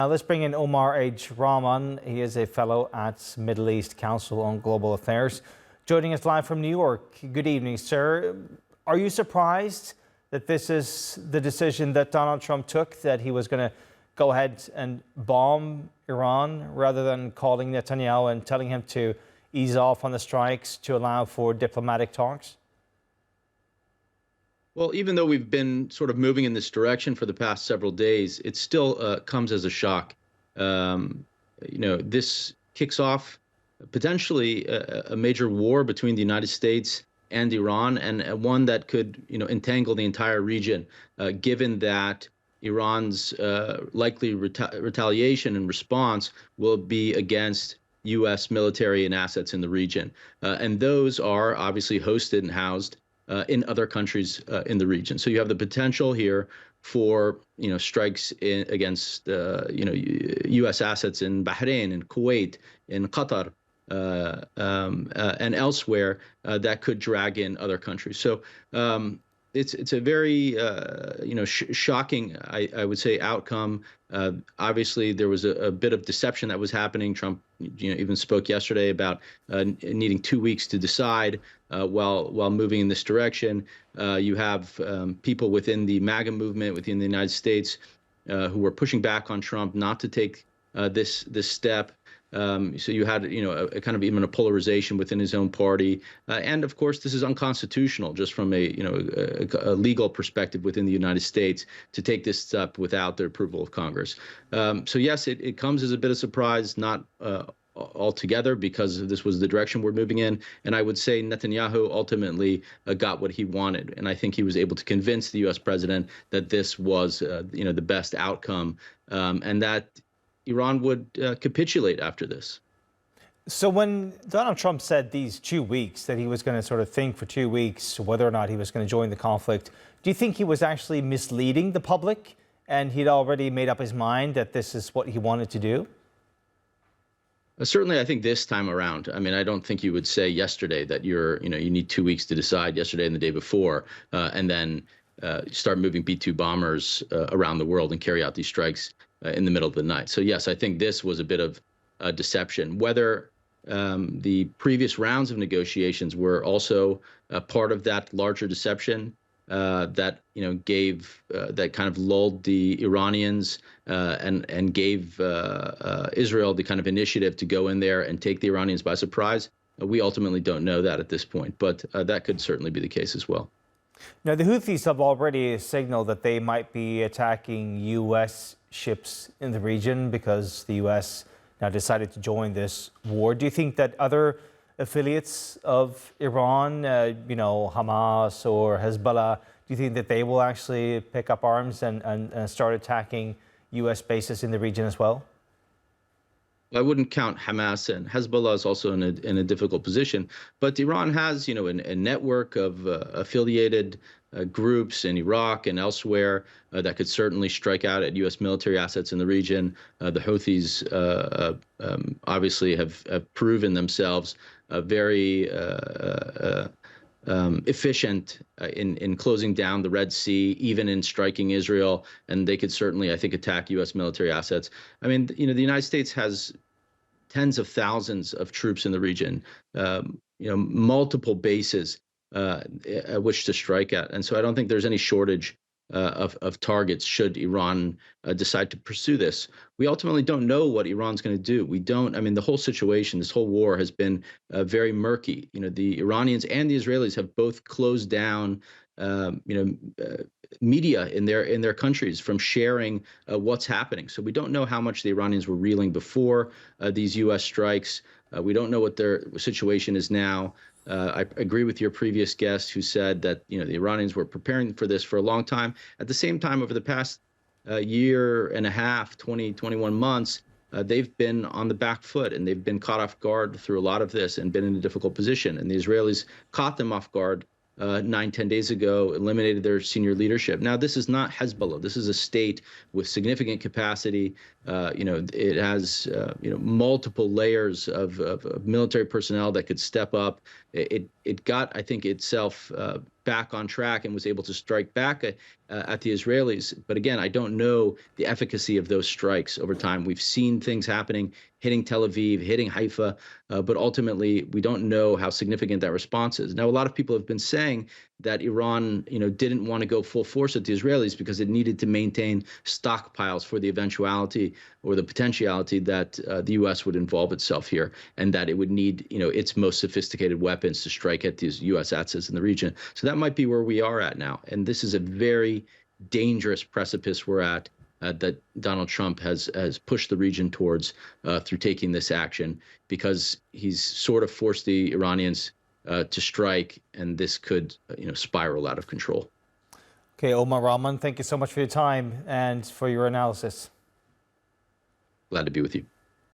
Now let's bring in Omar H. Rahman. He is a fellow at Middle East Council on Global Affairs, joining us live from New York. Good evening, sir. Are you surprised that this is the decision that Donald Trump took, that he was going to go ahead and bomb Iran rather than calling Netanyahu and telling him to ease off on the strikes to allow for diplomatic talks? Well, even though we've been sort of moving in this direction for the past several days, it still comes as a shock. This kicks off potentially a major war between the United States and Iran, and one that could, entangle the entire region, given that Iran's likely retaliation and response will be against U.S. military and assets in the region. And those are obviously hosted and housed in other countries in the region. So you have the potential here for strikes against U.S. assets in Bahrain, in Kuwait, in Qatar, and elsewhere that could drag in other countries. So it's a very shocking, I would say, outcome. Obviously, there was a bit of deception that was happening. Trump, even spoke yesterday about needing 2 weeks to decide while moving in this direction. You have people within the MAGA movement within the United States who were pushing back on Trump not to take this step. So you had, a kind of even a polarization within his own party. And of course, this is unconstitutional just from a legal perspective within the United States to take this step without the approval of Congress. So yes, it comes as a bit of surprise, not altogether, because this was the direction we're moving in. And I would say Netanyahu ultimately got what he wanted. And I think he was able to convince the U.S. president that this was, the best outcome, and that Iran would capitulate after this. So when Donald Trump said these 2 weeks, that he was going to sort of think for 2 weeks whether or not he was going to join the conflict, do you think he was actually misleading the public and he'd already made up his mind that this is what he wanted to do? Certainly, I think this time around. I mean, I don't think you would say yesterday that you need 2 weeks to decide, yesterday and the day before, and then start moving B-2 bombers around the world and carry out these strikes in the middle of the night. So yes, I think this was a bit of a deception. Whether the previous rounds of negotiations were also a part of that larger deception that gave that kind of lulled the Iranians and gave Israel the kind of initiative to go in there and take the Iranians by surprise. We ultimately don't know that at this point, but that could certainly be the case as well. Now, the Houthis have already signaled that they might be attacking U.S. ships in the region because the U.S. now decided to join this war. Do you think that other affiliates of Iran, Hamas or Hezbollah, do you think that they will actually pick up arms and start attacking U.S. bases in the region as well? I wouldn't count Hamas, and Hezbollah is also in a difficult position. But Iran has, a network of affiliated groups in Iraq and elsewhere that could certainly strike out at U.S. military assets in the region. The Houthis obviously have proven themselves very efficient in closing down the Red Sea, even in striking Israel, and they could certainly, I think, attack U.S. military assets. I mean, the United States has tens of thousands of troops in the region, multiple bases at which to strike at, and so I don't think there's any shortage of targets should Iran decide to pursue this. We ultimately don't know what Iran's going to do. We don't. I mean, the whole situation, this whole war has been very murky. The Iranians and the Israelis have both closed down, media in their countries from sharing what's happening. So we don't know how much the Iranians were reeling before these U.S. strikes. We don't know what their situation is now. I agree with your previous guest who said that the Iranians were preparing for this for a long time. At the same time, over the past year and a half, 21 months, they've been on the back foot and they've been caught off guard through a lot of this and been in a difficult position. And the Israelis caught them off guard 9-10 days ago, eliminated their senior leadership. Now, this is not Hezbollah. This is a state with significant capacity. It has multiple layers of military personnel that could step up. It got, I think, itself back on track and was able to strike back at the Israelis. But again, I don't know the efficacy of those strikes over time. We've seen things happening, hitting Tel Aviv, hitting Haifa, but ultimately we don't know how significant that response is. Now, a lot of people have been saying that Iran, didn't want to go full force at the Israelis because it needed to maintain stockpiles for the eventuality or the potentiality that the U.S. would involve itself here, and that it would need, its most sophisticated weapons to strike at these U.S. assets in the region. So that might be where we are at now, and this is a very dangerous precipice we're at. That Donald Trump has pushed the region towards through taking this action, because he's sort of forced the Iranians to strike, and this could spiral out of control. Okay, Omar Rahman, thank you so much for your time and for your analysis. Glad to be with you.